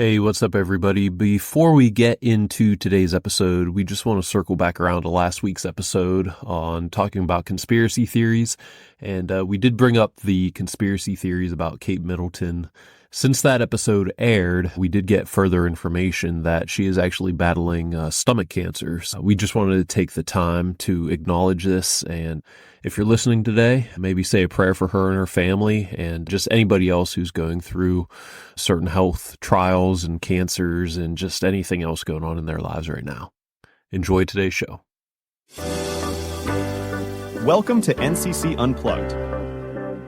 Hey, what's up, everybody? Before we get into today's episode, we just want to circle back around to last week's episode on talking about conspiracy theories. And we did bring up the conspiracy theories about Kate Middleton. Since that episode aired, we did get further information that she is actually battling stomach cancer. So we just wanted to take the time to acknowledge this. And if you're listening today, maybe say a prayer for her and her family and just anybody else who's going through certain health trials and cancers and just anything else going on in their lives right now. Enjoy today's show. Welcome to NCC Unplugged,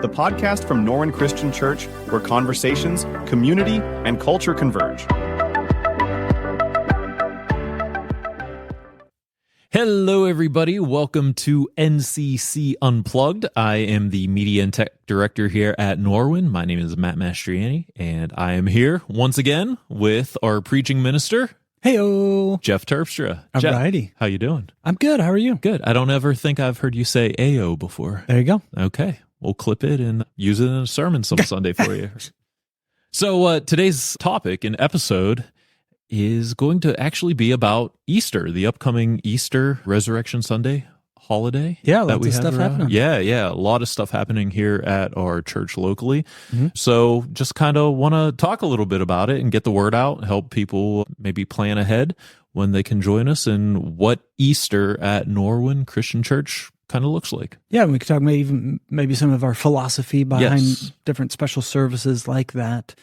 the podcast from Norwin Christian Church, where conversations, community, and culture converge. Hello, everybody. Welcome to NCC Unplugged. I am the Media and Tech Director here at Norwin. My name is Matt Mastroianni, and I am here once again with our preaching minister, Heyo, Jeff Terpstra. Alrighty. Jeff, how you doing? I'm good. How are you? Good. I don't ever think I've heard you say Ayo before. There you go. Okay. We'll clip it and use it in a sermon some Sunday for you. So today's topic and episode is going to actually be about Easter, the upcoming Easter Resurrection Sunday holiday. Yeah, lots of stuff happening. Yeah, a lot of stuff happening here at our church locally. Mm-hmm. So just kind of want to talk a little bit about it and get the word out, help people maybe plan ahead when they can join us and what Easter at Norwin Christian Church kind of looks like. Yeah, we could talk maybe some of our philosophy behind different special services like that.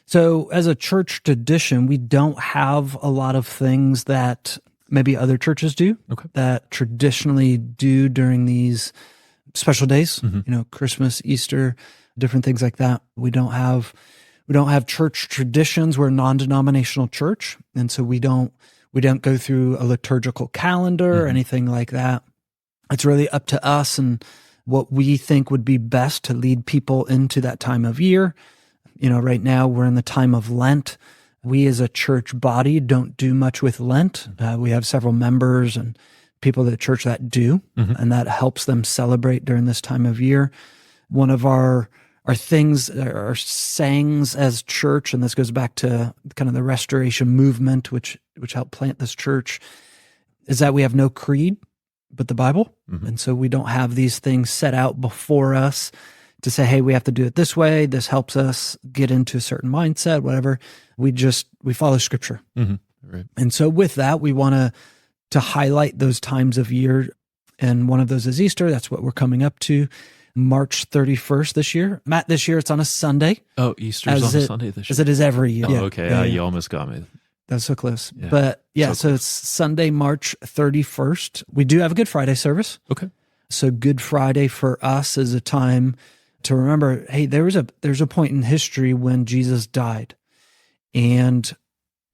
So as a church tradition, we don't have a lot of things that maybe other churches do that traditionally do during these special days, Christmas, Easter, different things like that. We don't have church traditions. We're a non-denominational church. And so we don't go through a liturgical calendar or anything like that. It's really up to us and what we think would be best to lead people into that time of year. Right now we're in the time of Lent. We as a church body don't do much with Lent. We have several members and people at the church that do, and that helps them celebrate during this time of year. One of our things, our sayings as church, and this goes back to kind of the Restoration movement, which helped plant this church, is that we have no creed but the Bible. And so we don't have these things set out before us to say, hey, we have to do it this way. This helps us get into a certain mindset, whatever. We follow Scripture. Right. And so with that, we want to highlight those times of year. And one of those is Easter. That's what we're coming up to, March 31st this year. Matt, this year it's on a Sunday. Oh, Easter's on a Sunday this year. As it is every year. Oh, okay. You almost got me. That's so close. Yeah. But so it's Sunday, March 31st. We do have a Good Friday service. Okay. So Good Friday for us is a time to remember, hey, there's a point in history when Jesus died. And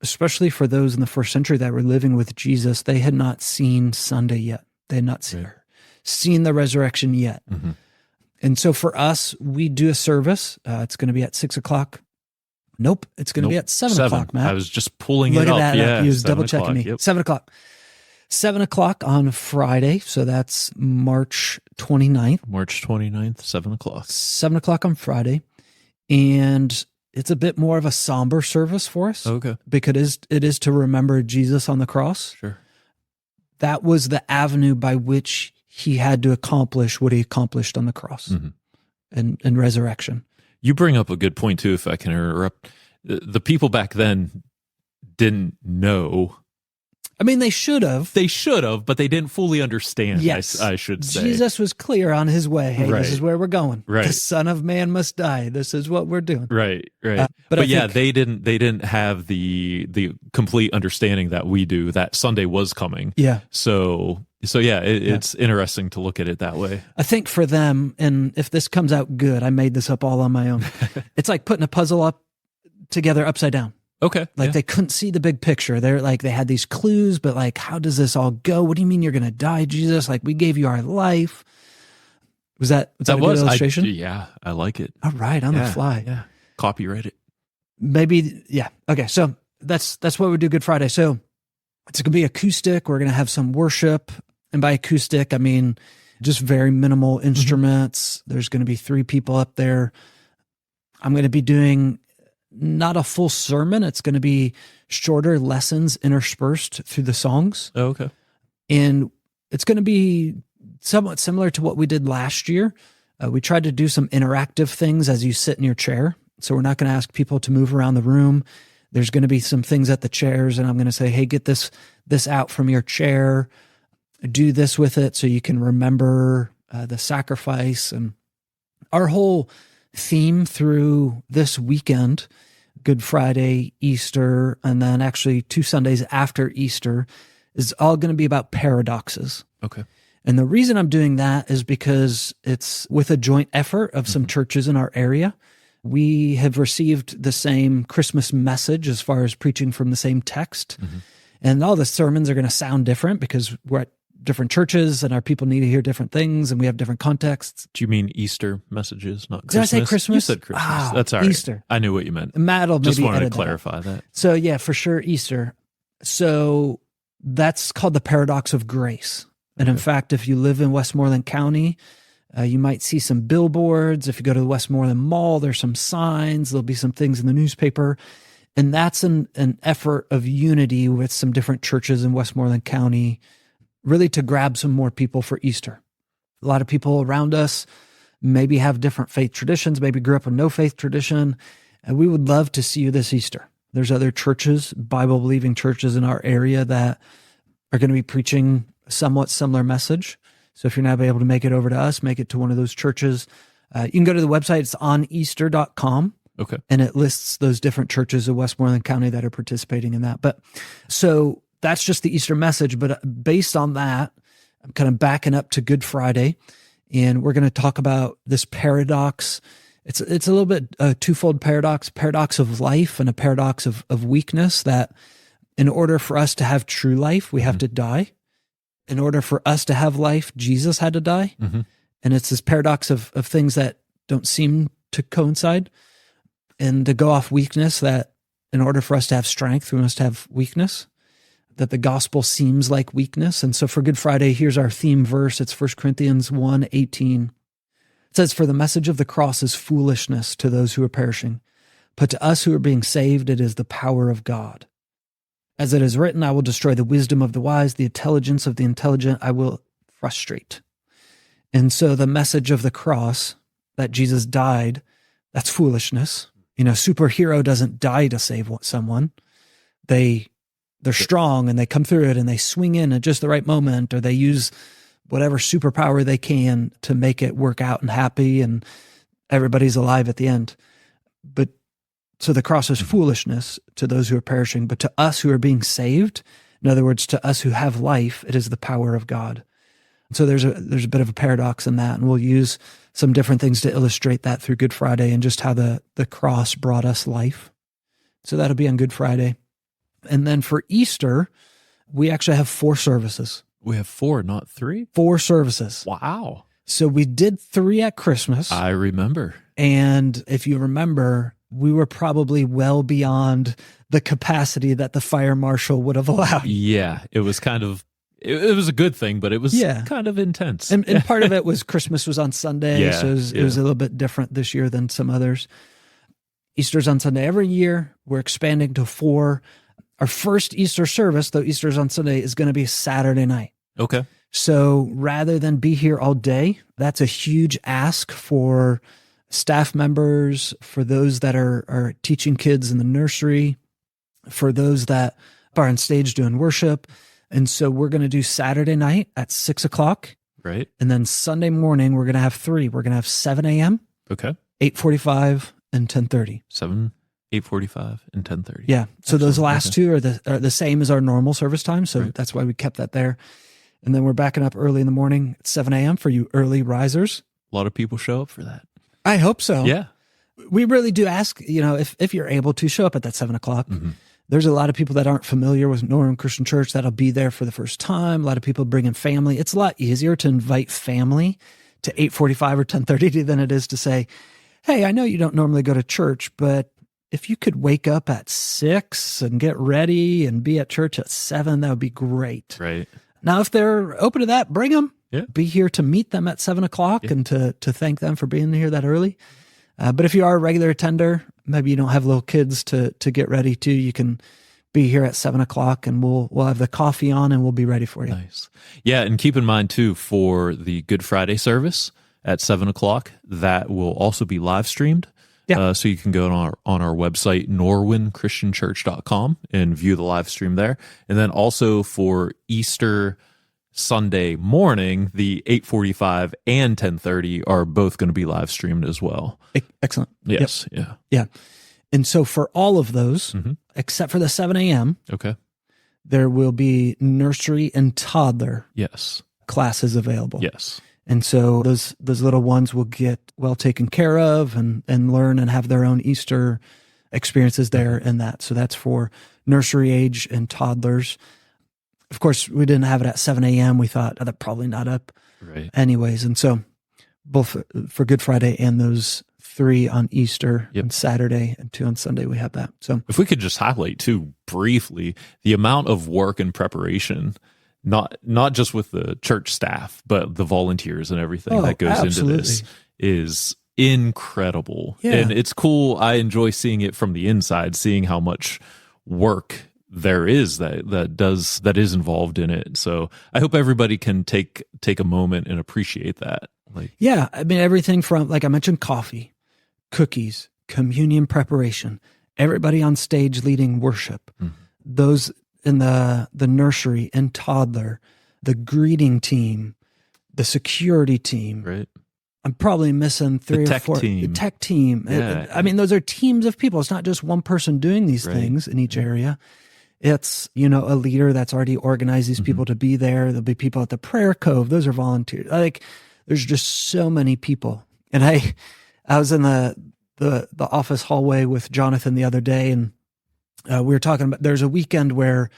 especially for those in the first century that were living with Jesus, they had not seen Sunday yet. They had not seen the resurrection yet. And so for us, we do a service. It's going to be at 6:00. Nope, it's going to be at 7:00, Matt. I was just pulling Look it up. At that yeah, up. He was double checking me. Yep. 7:00. 7:00 on Friday. So that's March 29th. March 29th, 7:00. 7:00 on Friday. And it's a bit more of a somber service for us. Okay. Because it is to remember Jesus on the cross. Sure. That was the avenue by which he had to accomplish what he accomplished on the cross and resurrection. You bring up a good point, too, if I can interrupt. The people back then didn't know. I mean, they should have. But they didn't fully understand, yes. I should say. Jesus was clear on his way. Hey, This is where we're going. Right. The Son of Man must die. This is what we're doing. Right. But they didn't have the complete understanding that we do, that Sunday was coming. Yeah. So it's interesting to look at it that way. I think for them, and if this comes out good, I made this up all on my own. It's like putting a puzzle up together upside down. Okay. They couldn't see the big picture. They had these clues, but how does this all go? What do you mean you're going to die, Jesus? We gave you our life. Was that a good illustration? I like it. All right, on the fly. Yeah. Copyright it. Maybe, yeah. Okay, so that's what we do Good Friday. So it's going to be acoustic. We're going to have some worship. And by acoustic, I mean just very minimal instruments. There's going to be 3 people up there. I'm going to be doing not a full sermon. It's going to be shorter lessons interspersed through the songs. Oh, okay. And it's going to be somewhat similar to what we did last year. We tried to do some interactive things as you sit in your chair. So we're not going to ask people to move around the room. There's going to be some things at the chairs, and I'm going to say, hey, get this out from your chair. Do this with it so you can remember the sacrifice. And our whole theme through this weekend, Good Friday, Easter, and then actually 2 Sundays after Easter, is all going to be about paradoxes. Okay. And the reason I'm doing that is because it's with a joint effort of some churches in our area. We have received the same Christmas message as far as preaching from the same text. And all the sermons are going to sound different because we're at different churches and our people need to hear different things and we have different contexts. Do you mean Easter messages, not Did Christmas? I say Christmas? You said Christmas. Ah, That's all right. Easter. I knew what you meant. Matt will Just maybe wanted to edit clarify that. So yeah, for sure, Easter. So that's called the paradox of grace. And in fact, if you live in Westmoreland County, you might see some billboards. If you go to the Westmoreland Mall, there's some signs. There'll be some things in the newspaper. And that's an effort of unity with some different churches in Westmoreland County, really to grab some more people for Easter. A lot of people around us maybe have different faith traditions, maybe grew up with no faith tradition. And we would love to see you this Easter. There's other churches, Bible-believing churches in our area that are going to be preaching a somewhat similar message. So if you're not able to make it over to us, make it to one of those churches. You can go to the website. It's oneaster.com. Okay. And it lists those different churches of Westmoreland County that are participating in that. But so that's just the Easter message. But based on that, I'm kind of backing up to Good Friday. And we're going to talk about this paradox. It's a little bit twofold paradox of life and a paradox of weakness, that in order for us to have true life, we have to die. In order for us to have life, Jesus had to die. And it's this paradox of things that don't seem to coincide, and to go off weakness, that in order for us to have strength, we must have weakness, that the gospel seems like weakness. And so for Good Friday, here's our theme verse. It's 1 Corinthians 1:18. It says, "For the message of the cross is foolishness to those who are perishing, but to us who are being saved, it is the power of God. As it is written, I will destroy the wisdom of the wise, the intelligence of the intelligent I will frustrate." And so the message of the cross, that Jesus died, that's foolishness. You know, superhero doesn't die to save someone. They're strong and they come through it and they swing in at just the right moment, or they use whatever superpower they can to make it work out and happy and everybody's alive at the end. But so the cross is foolishness to those who are perishing, but to us who are being saved, in other words, to us who have life, it is the power of God. So there's a bit of a paradox in that, and we'll use some different things to illustrate that through Good Friday and just how the cross brought us life. So that'll be on Good Friday. And then for Easter, we actually have 4 services. We have 4, not 3? 4 services. Wow. So we did 3 at Christmas. I remember. And if you remember, we were probably well beyond the capacity that the fire marshal would have allowed. Yeah, it was kind of, it was a good thing, but it was kind of intense. And part of it was Christmas was on Sunday, so it was a little bit different this year than some others. Easter's on Sunday every year. We're expanding to 4. Our first Easter service, though Easter's on Sunday, is going to be Saturday night. Okay. So rather than be here all day, that's a huge ask for staff members, for those that are teaching kids in the nursery, for those that are on stage doing worship. And so we're going to do Saturday night at 6:00. Right. And then Sunday morning, we're going to have 3. We're going to have 7 a.m., Okay. 8:45, and 10:30. 7, 8:45, and 10:30. Yeah. So those last 2 are the same as our normal service time. So that's why we kept that there. And then we're backing up early in the morning at 7 a.m. for you early risers. A lot of people show up for that. I hope so. Yeah. We really do ask, if you're able to show up at that 7 o'clock. There's a lot of people that aren't familiar with Norwin Christian Church that'll be there for the first time. A lot of people bringing family. It's a lot easier to invite family to 8:45 or 10:30 than it is to say, hey, I know you don't normally go to church, but if you could wake up at 6 and get ready and be at church at 7, that would be great. Right. Now, if they're open to that, bring them. Yeah. Be here to meet them at 7 o'clock and to thank them for being here that early. But if you are a regular attender, maybe you don't have little kids to get ready to, you can be here at 7:00 and we'll have the coffee on and we'll be ready for you. Nice. Yeah. And keep in mind too, for the Good Friday service at 7:00, that will also be live streamed. Yeah. So you can go on our website, norwinchristianchurch.com, and view the live stream there. And then also for Easter Sunday morning, the 8:45 and 10:30 are both going to be live streamed as well. Excellent. Yes. Yep. Yeah. And so for all of those, except for the 7 a.m., Okay. there will be nursery and toddler Yes. classes available. Yes. And so those little ones will get well taken care of and learn and have their own Easter experiences there and that. So that's for nursery age and toddlers. Of course, we didn't have it at 7 a.m. We thought, they're probably not up Right. anyways. And so both for Good Friday and those 3 on Easter and Saturday and 2 on Sunday, we have that. So if we could just highlight too briefly the amount of work and preparation, not just with the church staff, but the volunteers and everything that goes into this is incredible. Yeah. And it's cool. I enjoy seeing it from the inside, seeing how much work there is that is involved in it. So I hope everybody can take a moment and appreciate that. Yeah, I mean, everything from, like I mentioned, coffee, cookies, communion preparation, everybody on stage leading worship, those in the nursery and toddler, the greeting team, the security team. Right. I'm probably missing 3 or 4. Team. The tech team. Yeah. I mean, those are teams of people. It's not just one person doing these things in each area. It's, a leader that's already organized these people to be there. There'll be people at the prayer cove. Those are volunteers. There's just so many people. And I was in the office hallway with Jonathan the other day, and we were talking about, there's a weekend where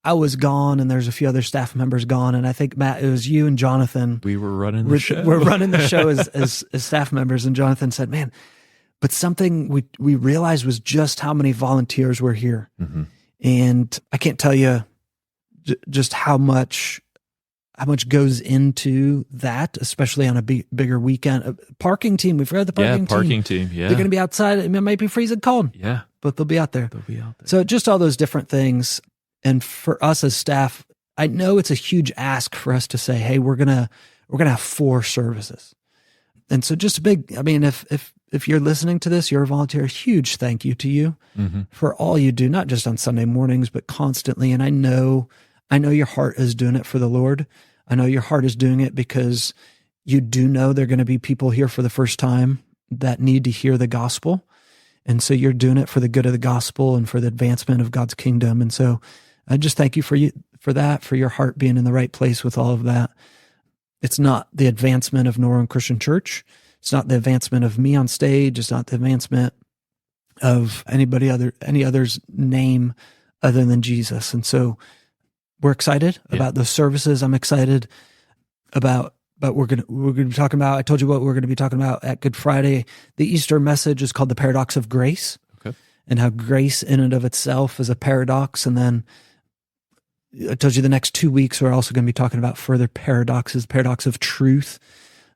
I was gone and there's a few other staff members gone. And I think, Matt, it was you and Jonathan. We were running the show. We're running the show as staff members. And Jonathan said, man, but something we realized was just how many volunteers were here. And I can't tell you just how much goes into that, especially on a bigger weekend. Parking team, we forgot the parking team. Yeah. They're going to be outside. It might be freezing cold. Yeah. But they'll be out there. So just all those different things. And for us as staff, I know it's a huge ask for us to say, hey, we're gonna have 4 services. And so just a big, I mean, if you're listening to this, you're a volunteer, huge thank you to you for all you do, not just on Sunday mornings, but constantly. And I know your heart is doing it for the Lord. I know your heart is doing it because you do know there are going to be people here for the first time that need to hear the gospel. And so you're doing it for the good of the gospel and for the advancement of God's kingdom. And so I just thank you for that, for your heart being in the right place with all of that. It's not the advancement of Norwin Christian Church. It's not the advancement of me on stage. It's not the advancement of any other's name other than Jesus. And so we're excited about those services. I'm excited about we're going to be talking about, I told you what we're going to be talking about at Good Friday. The Easter message is called the paradox of grace, and how grace in and of itself is a paradox. And then I told you the next 2 weeks, we're also going to be talking about further paradoxes, paradox of truth,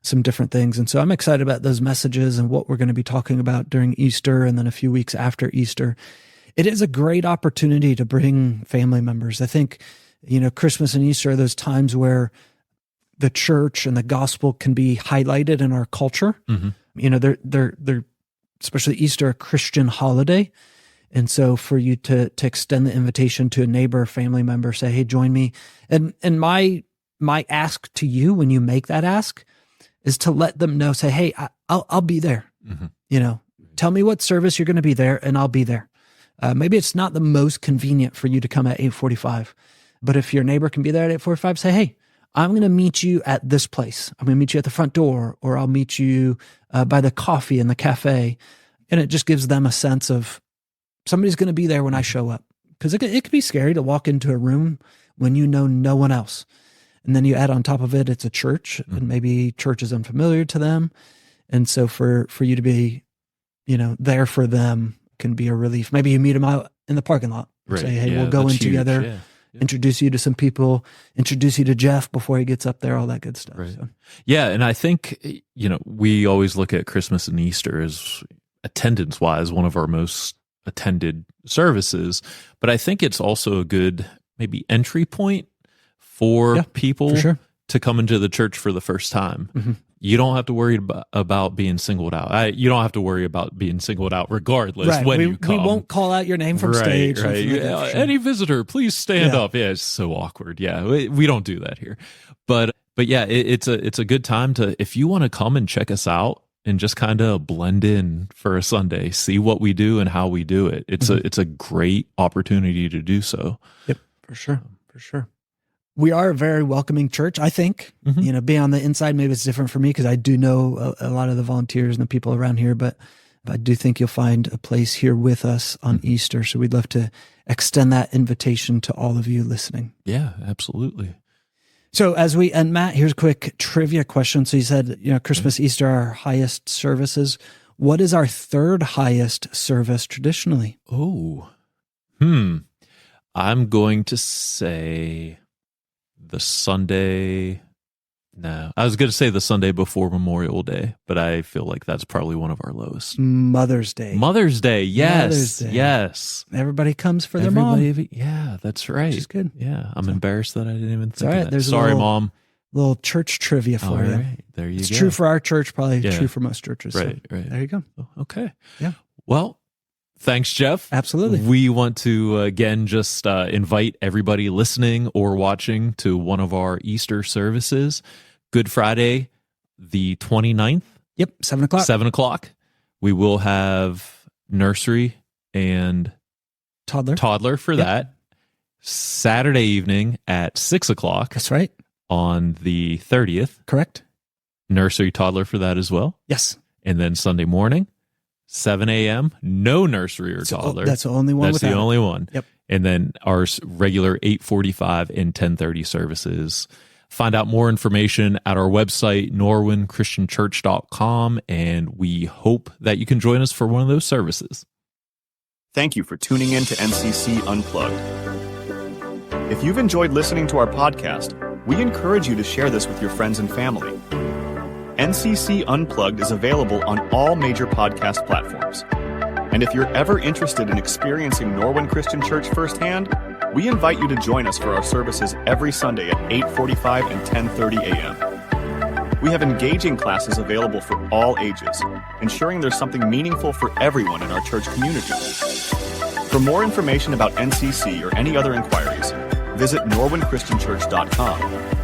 some different things. And so I'm excited about those messages and what we're going to be talking about during Easter and then a few weeks after Easter. It is a great opportunity to bring family members. I think, Christmas and Easter are those times where the church and the gospel can be highlighted in our culture. They're especially Easter, a Christian holiday. And so for you to extend the invitation to a neighbor, family member, say, hey, join me. And my ask to you when you make that ask is to let them know, say, hey, I'll be there. Tell me what service you're going to be there and I'll be there. Maybe it's not the most convenient for you to come at 8:45, but if your neighbor can be there at 8:45, say, hey, I'm going to meet you at this place. I'm going to meet you at the front door, or I'll meet you by the coffee in the cafe. And it just gives them a sense of somebody's going to be there when I show up. Because it could be scary to walk into a room when you know no one else. And then you add on top of it, it's a church, and maybe church is unfamiliar to them. And so for you to be, there for them can be a relief. Maybe you meet them out in the parking lot. Right. Say, hey, we'll go in together. Yeah. Introduce you to some people, introduce you to Jeff before he gets up there, all that good stuff. Right. So. Yeah. And I think, we always look at Christmas and Easter attendance-wise, one of our most attended services. But I think it's also a good maybe entry point for people for sure. to come into the church for the first time. Mm-hmm. You don't have to worry about being singled out. You don't have to worry about being singled out regardless when you come. We won't call out your name from stage. Right. Like Any visitor, please stand up. Yeah, it's so awkward. Yeah, we don't do that here. But yeah, it's a good time to, if you want to come and check us out and just kind of blend in for a Sunday, see what we do and how we do it. It's a great opportunity to do so. Yep, for sure. We are a very welcoming church, I think. Mm-hmm. Being on the inside, maybe it's different for me because I do know a lot of the volunteers and the people around here, but I do think you'll find a place here with us on Easter. So we'd love to extend that invitation to all of you listening. Yeah, absolutely. So as we end, Matt, here's a quick trivia question. So you said, Christmas, Easter are our highest services. What is our third highest service traditionally? Oh, I'm going to say the Sunday. No, I was going to say the Sunday before Memorial Day, but I feel like that's probably one of our lowest. Mother's Day. Yes. Mother's Day. Yes. Everybody comes for their mom. Yeah, that's right. Which is good. Yeah, I'm embarrassed that I didn't even think all right. of that. There's Sorry, Mom. Little church trivia for you. Right. There you go. It's true for our church, probably true for most churches. Right. There you go. Okay. Yeah. Well, thanks, Jeff. Absolutely. We want to, again, just invite everybody listening or watching to one of our Easter services. Good Friday, the 29th. Yep, 7 o'clock. 7 o'clock. We will have nursery and toddler for that. Saturday evening at 6 o'clock. That's right. On the 30th. Correct. Nursery toddler for that as well. Yes. And then Sunday morning, 7 a.m., no nursery or toddler. That's the only one. That's the only one. Yep. And then our regular 8:45 and 10:30 services. Find out more information at our website, norwinchristianchurch.com, and we hope that you can join us for one of those services. Thank you for tuning in to NCC Unplugged. If you've enjoyed listening to our podcast, we encourage you to share this with your friends and family. NCC Unplugged is available on all major podcast platforms. And if you're ever interested in experiencing Norwin Christian Church firsthand, we invite you to join us for our services every Sunday at 8:45 and 10:30 a.m. We have engaging classes available for all ages, ensuring there's something meaningful for everyone in our church community. For more information about NCC or any other inquiries, visit norwinchristianchurch.com.